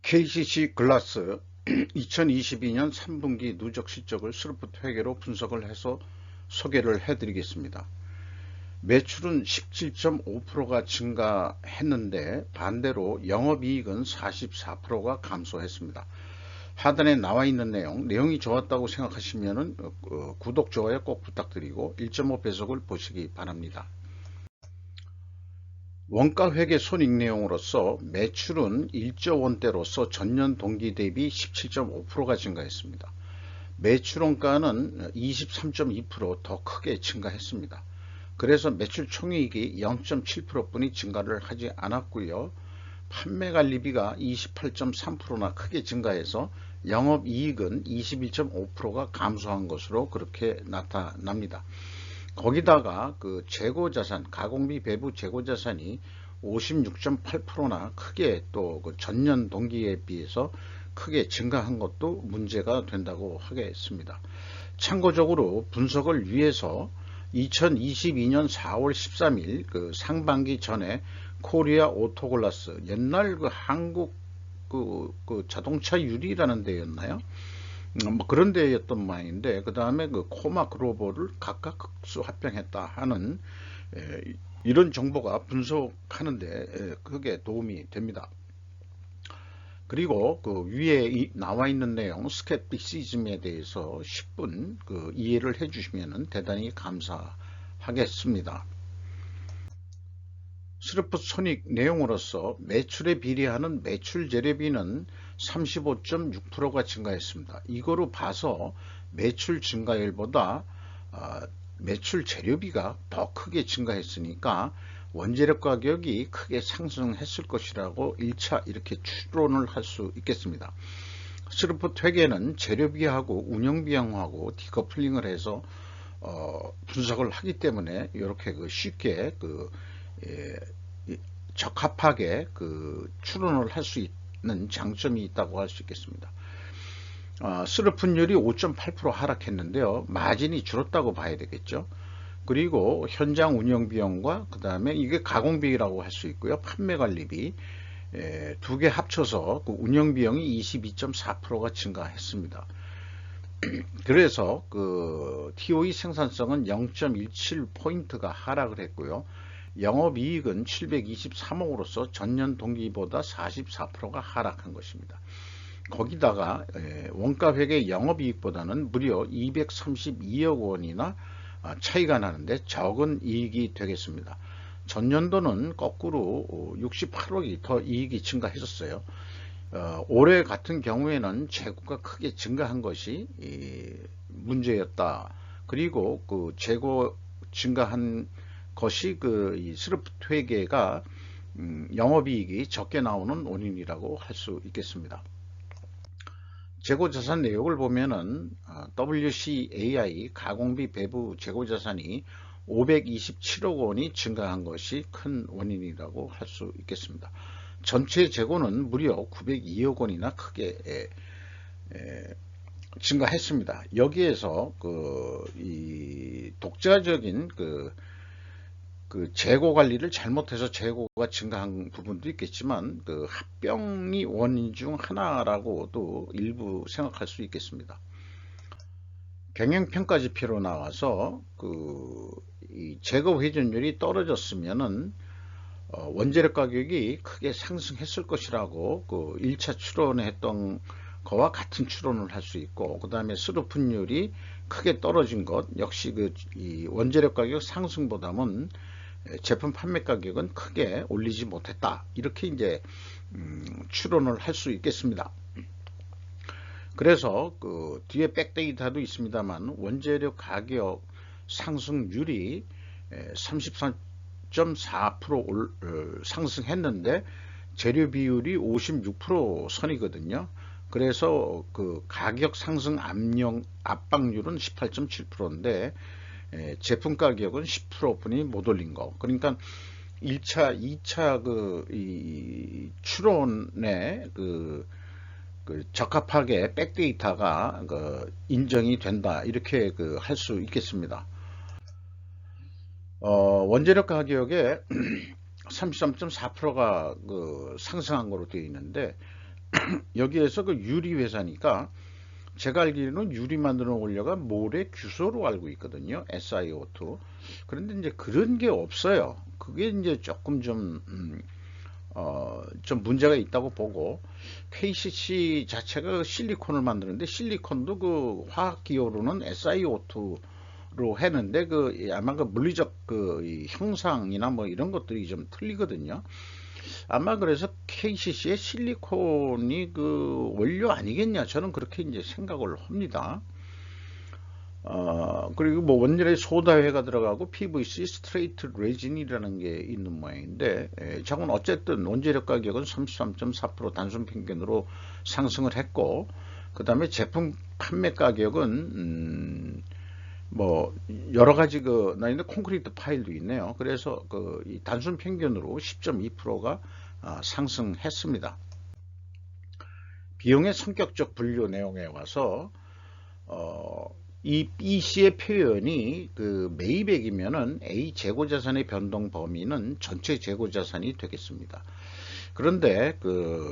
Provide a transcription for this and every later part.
KCC 글라스 2022년 3분기 누적 실적을 스루프트 회계로 분석을 해서 소개를 해드리겠습니다. 매출은 17.5%가 증가했는데 반대로 영업이익은 44%가 감소했습니다. 하단에 나와 있는 내용이 좋았다고 생각하시면 구독, 좋아요 꼭 부탁드리고 1.5배속을 보시기 바랍니다. 원가회계 손익 내용으로서 매출은 1조 원대로서 전년 동기 대비 17.5%가 증가했습니다. 매출원가는 23.2% 크게 증가했습니다. 그래서 매출 총이익이 0.7%뿐이 증가를 하지 않았고요. 판매관리비가 28.3%나 크게 증가해서 영업이익은 21.5%가 감소한 것으로 그렇게 나타납니다. 거기다가 그 재고자산, 가공비 배부 재고자산이 56.8%나 크게 또 그 전년 동기에 비해서 크게 증가한 것도 문제가 된다고 하겠습니다. 참고적으로 분석을 위해서 2022년 4월 13일 그 상반기 전에 코리아 오토글라스, 옛날 그 한국 그 자동차 유리라는 데였나요? 뭐 그런 데였던 모양인데, 그 다음에 그 코마 글로벌을 각각 흑수 합병했다 하는 이런 정보가 분석하는데 그게 도움이 됩니다. 그리고 그 위에 나와 있는 내용 스캡티시즘에 대해서 10분 그 이해를 해주시면 대단히 감사하겠습니다. 스루프트 손익 내용으로서 매출에 비례하는 매출 재료비는 35.6%가 증가했습니다. 이거로 봐서 매출 증가율보다 매출 재료비가 더 크게 증가했으니까 원재료 가격이 크게 상승했을 것이라고 1차 이렇게 추론을 할 수 있겠습니다. 스루프트 회계는 재료비하고 운영비용하고 디커플링을 해서 분석을 하기 때문에 이렇게 쉽게 적합하게 추론을 할 수 있는 장점이 있다고 할 수 있겠습니다. 스루프트율이 5.8% 하락했는데요. 마진이 줄었다고 봐야 되겠죠. 그리고 현장 운영비용과 그 다음에 이게 가공비라고 할 수 있고요. 판매관리비 두 개 합쳐서 그 운영비용이 22.4%가 증가했습니다. 그래서 그 TOE 생산성은 0.17포인트가 하락을 했고요. 영업이익은 723억으로서 전년 동기보다 44%가 하락한 것입니다. 거기다가 원가회계 영업이익보다는 무려 232억 원이나 차이가 나는데 적은 이익이 되겠습니다. 전년도는 거꾸로 68억이 더 이익이 증가했었어요. 올해 같은 경우에는 재고가 크게 증가한 것이 문제였다. 그리고 그 재고 증가한 것이 이 스루프트 회계가 영업이익이 적게 나오는 원인이라고 할 수 있겠습니다. 재고자산 내역을 보면은 WCAI 가공비 배부 재고자산이 527억 원이 증가한 것이 큰 원인이라고 할 수 있겠습니다. 전체 재고는 무려 902억 원이나 크게 증가했습니다. 여기에서 이 독자적인 그 재고 관리를 잘못해서 재고가 증가한 부분도 있겠지만 합병이 원인 중 하나라고도 일부 생각할 수 있겠습니다. 경영평가 지표로 나와서 이 재고 회전율이 떨어졌으면은 원재료 가격이 크게 상승했을 것이라고 1차 추론에 했던 거와 같은 추론을 할 수 있고, 그 다음에 스루프트율이 크게 떨어진 것 역시 이 원재료 가격 상승보다는 제품 판매 가격은 크게 올리지 못했다, 이렇게 이제 추론을 할 수 있겠습니다. 그래서 뒤에 백데이터도 있습니다만 원재료 가격 상승률이 33.4% 상승했는데 재료 비율이 56% 선이거든요. 그래서 가격 상승 압박률은 18.7%인데 제품 가격은 10%뿐이 못 올린 거. 그러니까 1차, 2차 이 추론에 적합하게 백데이터가 인정이 된다, 이렇게 할 수 있겠습니다. 원재료 가격에 33.4%가 상승한 거로 되어 있는데 여기에서 그 유리 회사니까 제가 알기로는 유리 만드는 원료가 모래 규소로 알고 있거든요. SiO2. 그런데 이제 그런 게 없어요. 그게 이제 조금 좀 문제가 있다고 보고, KCC 자체가 실리콘을 만드는데 실리콘도 그 화학 기호로는 SiO2로 했는데 아마 그 물리적 이 형상이나 뭐 이런 것들이 좀 틀리거든요. 아마 그래서 KCC의 실리콘이 그 원료 아니겠냐, 저는 그렇게 이제 생각을 합니다. 그리고 뭐 원료에 소다회가 들어가고 PVC 스트레이트 레진이라는 게 있는 모양인데, 자고는 어쨌든 원재료 가격은 33.4% 단순 평균으로 상승을 했고, 그 다음에 제품 판매 가격은 뭐 여러 가지 나 있는데 콘크리트 파일도 있네요. 그래서 이 단순 평균으로 10.2%가 상승했습니다. 비용의 성격적 분류 내용에 와서 이 B씨의 표현이 매입액이면은 A 재고자산의 변동 범위는 전체 재고자산이 되겠습니다. 그런데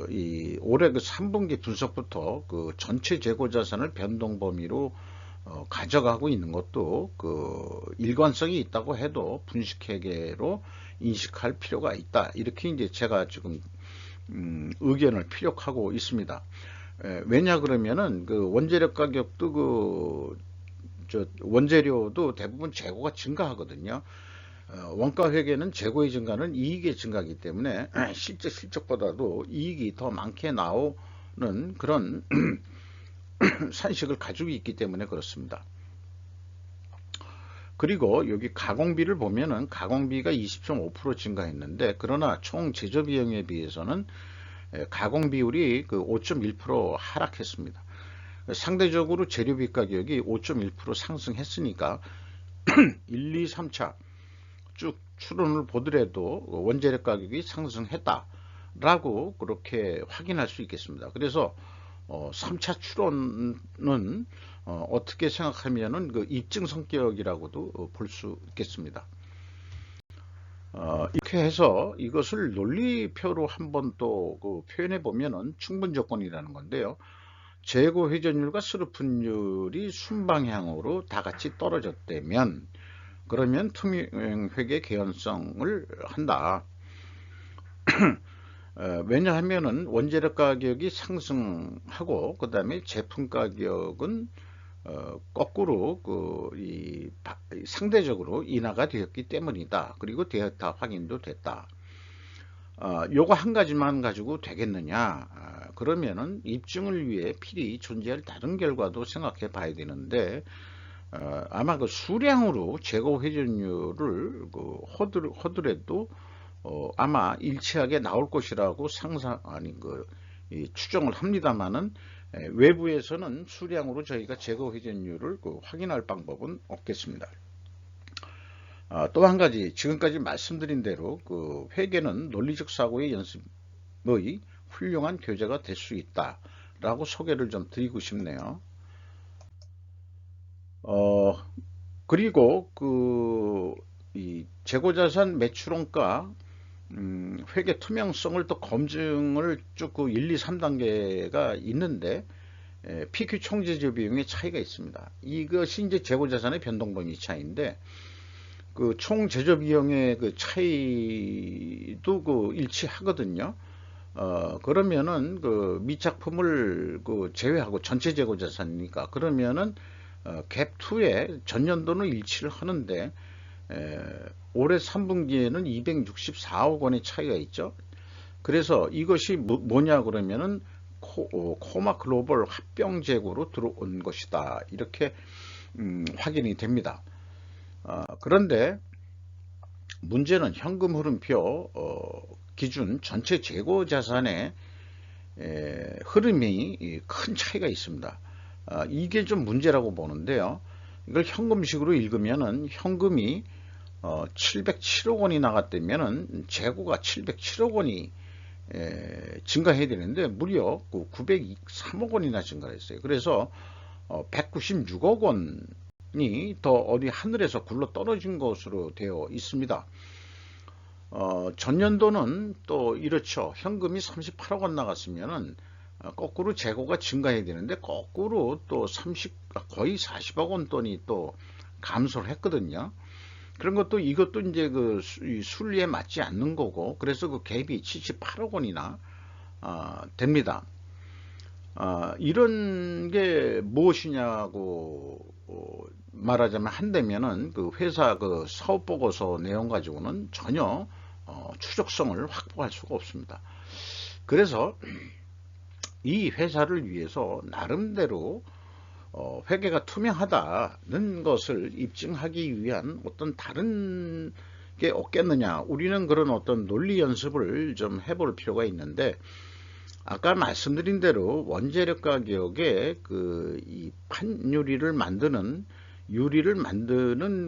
이 올해 3분기 분석부터 전체 재고자산을 변동 범위로 가져가고 있는 것도 일관성이 있다고 해도 분식회계로 인식할 필요가 있다. 이렇게 이제 제가 지금 의견을 피력하고 있습니다. 왜냐 그러면은 원재료 가격도 원재료도 대부분 재고가 증가하거든요. 원가 회계는 재고의 증가는 이익의 증가이기 때문에 실제 실적보다도 이익이 더 많게 나오는 그런 산식을 가지고 있기 때문에 그렇습니다. 그리고 여기 가공비를 보면은 가공비가 20.5% 증가했는데, 그러나 총 제조 비용에 비해서는 가공 비율이 5.1% 하락했습니다. 상대적으로 재료비 가격이 5.1% 상승했으니까 1, 2, 3차 쭉 추론을 보더라도 원재료 가격이 상승했다라고 그렇게 확인할 수 있겠습니다. 그래서 3차 추론은 어떻게 생각하면은 입증 성격이라고도 볼 수 있겠습니다. 이렇게 해서 이것을 논리표로 한번 또 표현해 보면은 충분 조건이라는 건데요. 재고 회전율과 수르픈율이 순방향으로 다 같이 떨어졌다면, 그러면 투명회계 개연성을 한다. 왜냐하면은 원재료 가격이 상승하고 그 다음에 제품 가격은 거꾸로 상대적으로 인하가 되었기 때문이다. 그리고 데이터 확인도 됐다. 요거 한 가지만 가지고 되겠느냐? 그러면은 입증을 위해 필히 존재할 다른 결과도 생각해 봐야 되는데, 아마 수량으로 재고 회전율을 허들에도 아마 일치하게 나올 것이라고 추정을 합니다만은, 외부에서는 수량으로 저희가 재고 회전율을 확인할 방법은 없겠습니다. 또 한 가지, 지금까지 말씀드린 대로 회계는 논리적 사고의 연습의 훌륭한 교재가 될 수 있다 라고 소개를 좀 드리고 싶네요. 그리고 이 재고자산 매출원가 회계 투명성을 또 검증을 쭉 1, 2, 3단계가 있는데, PQ 총제조 비용의 차이가 있습니다. 이것이 이제 재고자산의 변동범위 차이인데, 총 제조 비용의 차이도 일치하거든요. 그러면은 미작품을 제외하고 전체 재고 자산이니까, 그러면은 갭2에 전년도는 일치를 하는데, 올해 3분기에는 264억 원의 차이가 있죠. 그래서 이것이 뭐냐 그러면은 코마 글로벌 합병 재고로 들어온 것이다. 이렇게 확인이 됩니다. 그런데 문제는 현금 흐름표 기준 전체 재고 자산의 흐름이 큰 차이가 있습니다. 이게 좀 문제라고 보는데요. 이걸 현금식으로 읽으면은 현금이 707억 원이 나갔다면은 재고가 707억 원이 증가해야 되는데 무려 903억 원이나 증가했어요. 그래서 196억 원이 더 어디 하늘에서 굴러 떨어진 것으로 되어 있습니다. 전년도는 또 이렇죠. 현금이 38억 원 나갔으면은 거꾸로 재고가 증가해야 되는데 거꾸로 또 거의 40억 원 돈이 또 감소를 했거든요. 그런 것도 이것도 이제 그 순리에 맞지 않는 거고, 그래서 그 갭이 78억 원이나 됩니다. 이런 게 무엇이냐고 말하자면 한다면은 그 회사 그 사업 보고서 내용 가지고는 전혀 추적성을 확보할 수가 없습니다. 그래서 이 회사를 위해서 나름대로 회계가 투명하다는 것을 입증하기 위한 어떤 다른 게 없겠느냐. 우리는 그런 어떤 논리 연습을 좀 해볼 필요가 있는데, 아까 말씀드린 대로 원재료 가격에 이 판유리를 만드는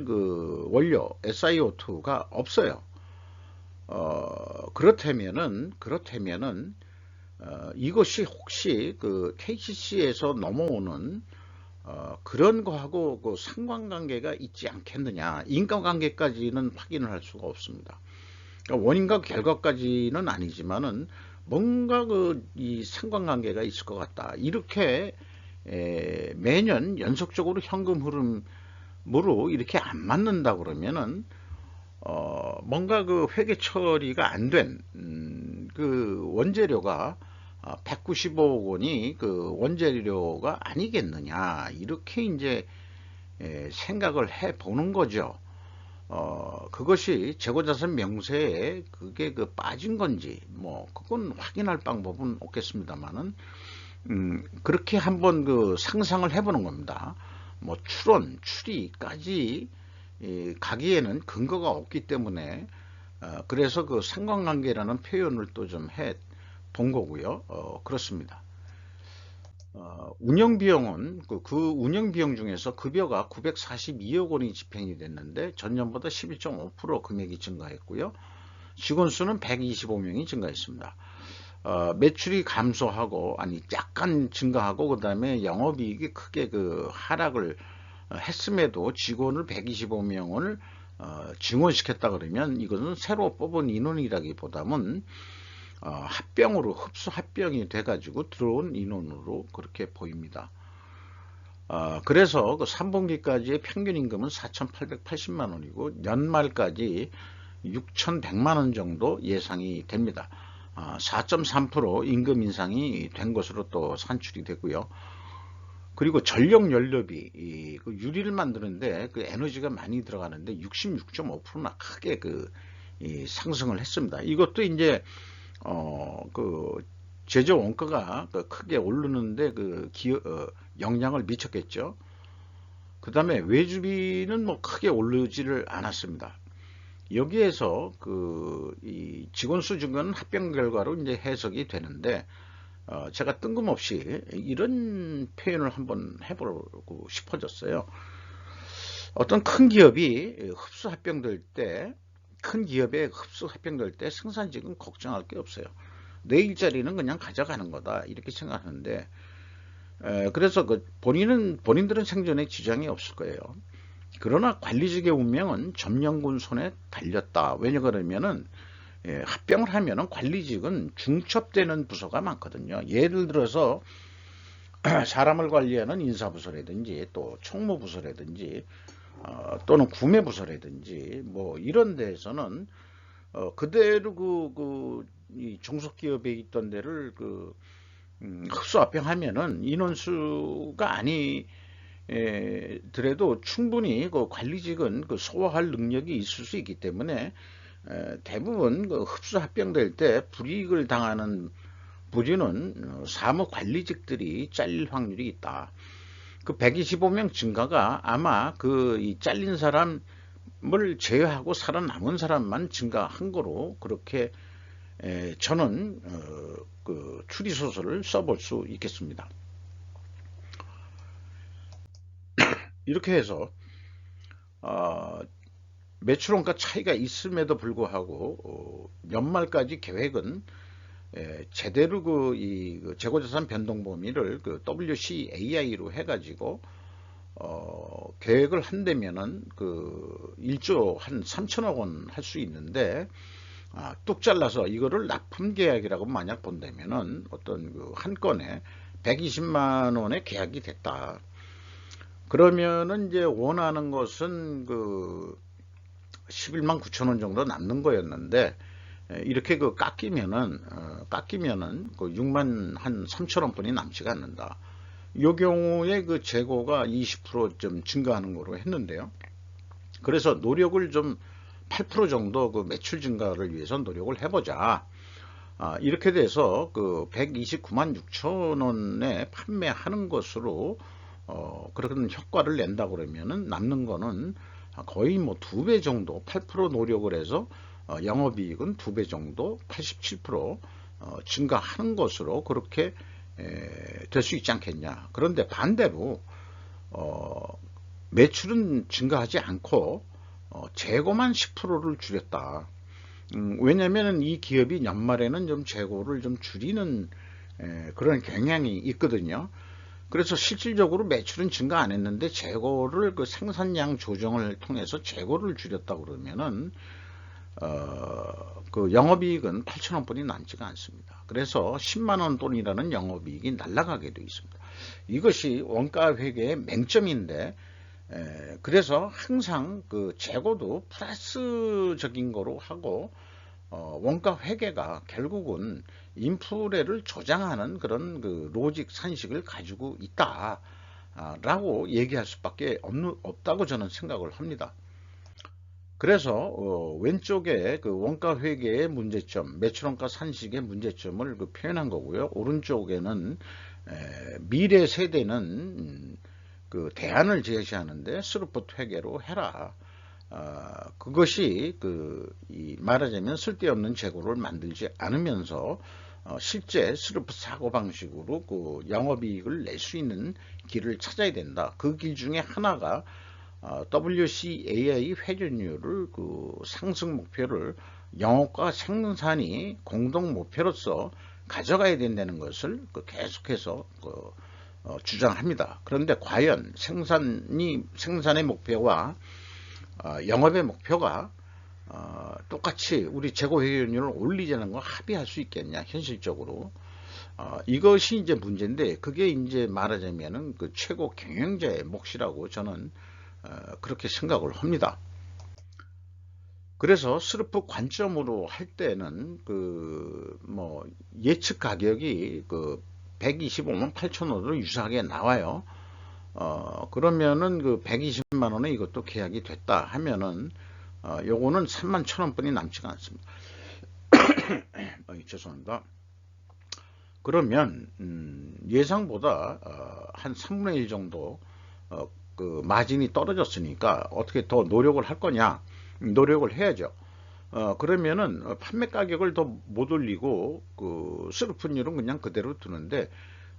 그 원료 SiO2가 없어요. 그렇다면은 이것이 혹시 그 KCC에서 넘어오는 그런 거하고 그 상관관계가 있지 않겠느냐. 인과관계까지는 확인을 할 수가 없습니다. 그러니까 원인과 결과까지는 아니지만은 뭔가 이 상관관계가 있을 것 같다. 이렇게 매년 연속적으로 현금 흐름으로 이렇게 안 맞는다 그러면은 뭔가 그 회계 처리가 안 된 그 원재료가 195억 원이 그 원재료가 아니겠느냐, 이렇게 이제 생각을 해 보는 거죠. 그것이 재고자산 명세에 그게 그 빠진 건지 뭐 그건 확인할 방법은 없겠습니다만은 그렇게 한번 그 상상을 해보는 겁니다. 뭐 추론, 추리까지 가기에는 근거가 없기 때문에 그래서 그 상관관계라는 표현을 또 좀 해 본 거고요. 그렇습니다. 운영비용은 그 운영비용 중에서 급여가 942억 원이 집행이 됐는데 전년보다 12.5% 금액이 증가했고요. 직원수는 125명이 증가했습니다. 매출이 감소하고 약간 증가하고 그 다음에 영업이익이 크게 그 하락을 했음에도 직원을 125명을 증원시켰다 그러면 이것은 새로 뽑은 인원이라기보다는 합병으로 흡수 합병이 돼 가지고 들어온 인원으로 그렇게 보입니다. 그래서 그 3분기까지의 평균 임금은 4,880만 원이고 연말까지 6,100만 원 정도 예상이 됩니다. 4.3% 임금 인상이 된 것으로 또 산출이 되고요. 그리고 전력 연료비, 그 유리를 만드는데 그 에너지가 많이 들어가는데 66.5%나 크게 상승을 했습니다. 이것도 이제 그 제조 원가가 크게 오르는데 영향을 미쳤겠죠. 그 다음에 외주비는 뭐 크게 오르지를 않았습니다. 여기에서 이 직원수 증가는 합병 결과로 이제 해석이 되는데, 제가 뜬금없이 이런 표현을 한번 해보고 싶어졌어요. 어떤 큰 기업이 흡수 합병될 때, 큰 기업에 흡수 합병될 때 생산직은 걱정할 게 없어요. 내 일자리는 그냥 가져가는 거다, 이렇게 생각하는데, 그래서 본인들은 생존에 지장이 없을 거예요. 그러나 관리직의 운명은 점령군 손에 달렸다. 왜냐 그러면은 합병을 하면은 관리직은 중첩되는 부서가 많거든요. 예를 들어서 사람을 관리하는 인사부서라든지 또 총무부서라든지 또는 구매부서라든지 뭐 이런 데에서는 그대로 이 중소기업에 있던 데를 흡수 합병하면은 인원수가 아니더라도 충분히 그 관리직은 소화할 능력이 있을 수 있기 때문에 대부분 흡수 합병될 때 불이익을 당하는 부류는 사무 관리직들이 잘릴 확률이 있다. 그 125명 증가가 아마 이 잘린 사람을 제외하고 살아남은 사람만 증가한 거로 그렇게 저는 그 추리소설을 써볼 수 있겠습니다. 이렇게 해서 매출원가 차이가 있음에도 불구하고 연말까지 계획은 제대로 이 재고자산 변동 범위를 WCAI로 해가지고 계획을 한다면은 1조 한 3천억 원 할 수 있는데 뚝 잘라서 이거를 납품 계약이라고 만약 본다면은 어떤 그 한 건에 120만 원의 계약이 됐다. 그러면은 이제 원하는 것은 그 11만 9천 원 정도 남는 거였는데, 이렇게 그 깎이면은 그 6만 한 3천 원뿐이 남지가 않는다. 이 경우에 그 재고가 20%좀 증가하는 거로 했는데요. 그래서 노력을 좀 8% 정도 그 매출 증가를 위해서 노력을 해보자. 이렇게 돼서 그 129만 6천 원에 판매하는 것으로 그런 효과를 낸다 그러면은 남는 거는 거의 뭐 2배 정도, 8% 노력을 해서 영업이익은 2배 정도, 87% 증가하는 것으로 그렇게 될 수 있지 않겠냐. 그런데 반대로 매출은 증가하지 않고 재고만 10%를 줄였다. 왜냐하면 이 기업이 연말에는 좀 재고를 좀 줄이는 그런 경향이 있거든요. 그래서 실질적으로 매출은 증가 안 했는데 재고를 그 생산량 조정을 통해서 재고를 줄였다 그러면은 그 영업이익은 8천원 뿐이 남지가 않습니다. 그래서 10만원 돈이라는 영업이익이 날아가게 되어 있습니다. 이것이 원가 회계의 맹점인데, 그래서 항상 그 재고도 플러스적인 거로 하고 원가 회계가 결국은 인플레를 조장하는 그런 그 로직 산식을 가지고 있다 라고 얘기할 수밖에 없다고 저는 생각을 합니다. 그래서 왼쪽에 그 원가 회계의 문제점, 매출원가 산식의 문제점을 그 표현한 거고요. 오른쪽에는 미래 세대는 그 대안을 제시하는데 스루풋 회계로 해라. 그것이 말하자면 쓸데없는 재고를 만들지 않으면서 실제 스루풋 사고방식으로 그 영업이익을 낼 수 있는 길을 찾아야 된다. 그 길 중에 하나가 WCAI 회전율을 그 상승 목표를 영업과 생산이 공동 목표로서 가져가야 된다는 것을 계속해서 주장합니다. 그런데 과연 생산의 목표와 영업의 목표가 똑같이 우리 재고 회전율을 올리자는 걸 합의할 수 있겠냐, 현실적으로. 이것이 이제 문제인데, 그게 이제 말하자면은 그 최고 경영자의 몫이라고 저는 그렇게 생각을 합니다. 그래서 스루프 관점으로 할 때는 그 뭐 예측 가격이 그 125만 8천 원으로 유사하게 나와요. 그러면은 그 120만 원에 이것도 계약이 됐다 하면은 요거는 3만 1천 원뿐이 남지가 않습니다. 죄송합니다. 그러면 예상보다 한 3분의 1 정도 그 마진이 떨어졌으니까 어떻게 더 노력을 할 거냐? 노력을 해야죠. 그러면은 판매 가격을 더 못 올리고 그 스루프율은 그냥 그대로 두는데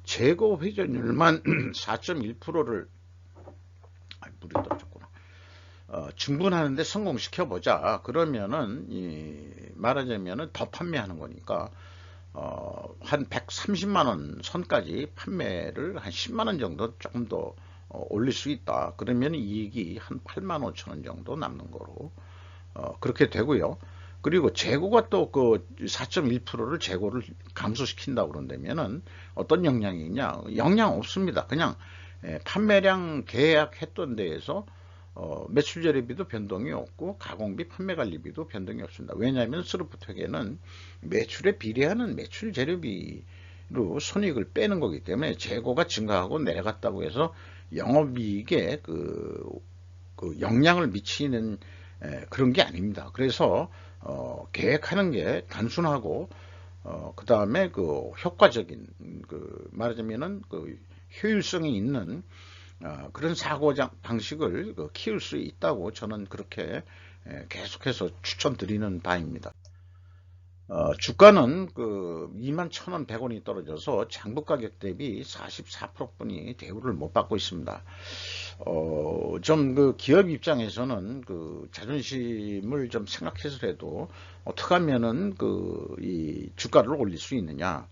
재고 회전율만 4.1%를 물이 떨어졌구나. 증분하는데 성공시켜 보자. 그러면은 말하자면은 더 판매하는 거니까 한 130만 원 선까지 판매를 한 10만 원 정도 조금 더 올릴 수 있다. 그러면 이익이 한 8만 5천 원 정도 남는 거로 그렇게 되고요. 그리고 재고가 또 그 4.1%를 재고를 감소시킨다고 그런다면은 어떤 영향이 있냐? 영향 없습니다. 그냥 판매량 계약했던 데에서 매출 재료비도 변동이 없고 가공비 판매 관리비도 변동이 없습니다. 왜냐하면 스루풋 회계는 매출에 비례하는 매출 재료비로 손익을 빼는 거기 때문에 재고가 증가하고 내려갔다고 해서 영업이익에 그 영향을 미치는 그런 게 아닙니다. 그래서 계획하는 게 단순하고 그 다음에 그 효과적인 그 말하자면은 그 효율성이 있는 그런 사고 방식을 키울 수 있다고 저는 그렇게 계속해서 추천드리는 바입니다. 주가는 그 21,100원이 떨어져서 장부 가격 대비 44%뿐이 대우를 못 받고 있습니다. 좀 그 기업 입장에서는 그 자존심을 좀 생각해서라도 어떻게 하면은 그 이 주가를 올릴 수 있느냐.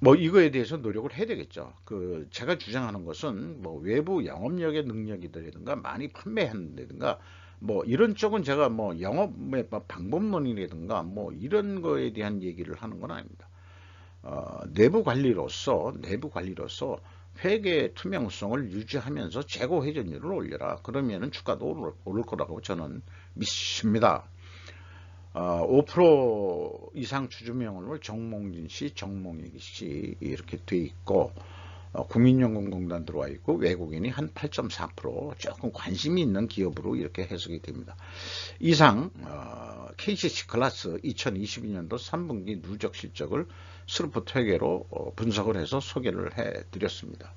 뭐 이거에 대해서 노력을 해야 되겠죠. 그 제가 주장하는 것은 뭐 외부 영업력의 능력이라든가 많이 판매한다든가 뭐 이런 쪽은 제가 뭐 영업의 방법론이라든가 뭐 이런 거에 대한 얘기를 하는 건 아닙니다. 내부 관리로서 회계 투명성을 유지하면서 재고 회전율을 올려라. 그러면은 주가도 오를 거라고 저는 믿습니다. 5% 이상 주주명을 정몽진 씨, 정몽익 씨 이렇게 돼 있고, 국민연금공단 들어와 있고, 외국인이 한 8.4% 조금 관심이 있는 기업으로 이렇게 해석이 됩니다. 이상 KCC 클래스 2022년도 3분기 누적 실적을 스루프 회계로 분석을 해서 소개를 해 드렸습니다.